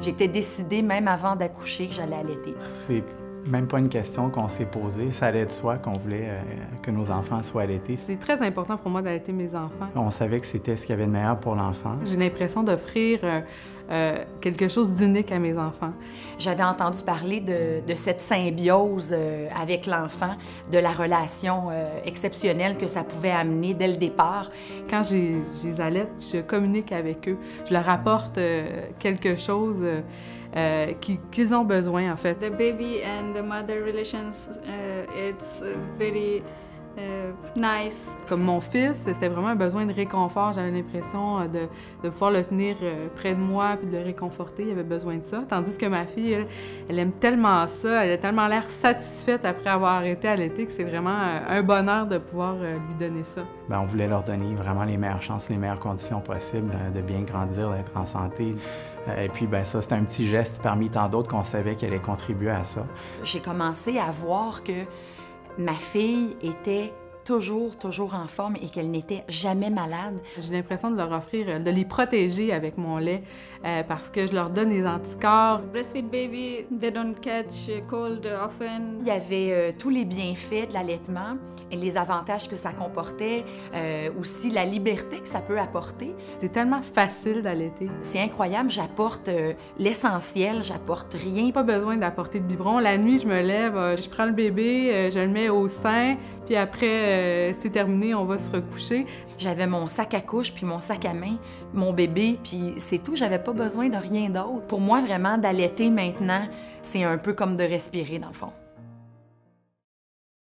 J'étais décidée, même avant d'accoucher, que j'allais allaiter. C'est même pas une question qu'on s'est posée. Ça allait de soi qu'on voulait que nos enfants soient allaités. C'est très important pour moi d'allaiter mes enfants. On savait que c'était ce qu'il y avait de meilleur pour l'enfant. J'ai l'impression d'offrir quelque chose d'unique à mes enfants. J'avais entendu parler de cette symbiose avec l'enfant, de la relation exceptionnelle que ça pouvait amener dès le départ. Quand je les allaite, je communique avec eux. Je leur apporte quelque chose qu'ils ont besoin, en fait. The baby and the mother relations, it's very nice. Comme mon fils, c'était vraiment un besoin de réconfort. J'avais l'impression de pouvoir le tenir près de moi puis de le réconforter. Il avait besoin de ça. Tandis que ma fille, elle aime tellement ça. Elle a tellement l'air satisfaite après avoir arrêté à l'été que c'est vraiment un bonheur de pouvoir lui donner ça. Bien, on voulait leur donner vraiment les meilleures chances, les meilleures conditions possibles de bien grandir, d'être en santé. Et puis, bien, ça, c'est un petit geste parmi tant d'autres qu'on savait qu'il allait contribuer à ça. J'ai commencé à voir que ma fille était toujours en forme et qu'elle n'était jamais malade. J'ai l'impression de leur offrir, de les protéger avec mon lait parce que je leur donne des anticorps. Breastfeed baby, they don't catch cold often. Il y avait tous les bienfaits de l'allaitement et les avantages que ça comportait, aussi la liberté que ça peut apporter. C'est tellement facile d'allaiter. C'est incroyable, j'apporte l'essentiel, j'apporte rien. Pas besoin d'apporter de biberon. La nuit, je me lève, je prends le bébé, je le mets au sein, puis après, c'est terminé, on va se recoucher. J'avais mon sac à couche, puis mon sac à main, mon bébé, puis c'est tout. J'avais pas besoin de rien d'autre. Pour moi, vraiment, d'allaiter maintenant, c'est un peu comme de respirer, dans le fond.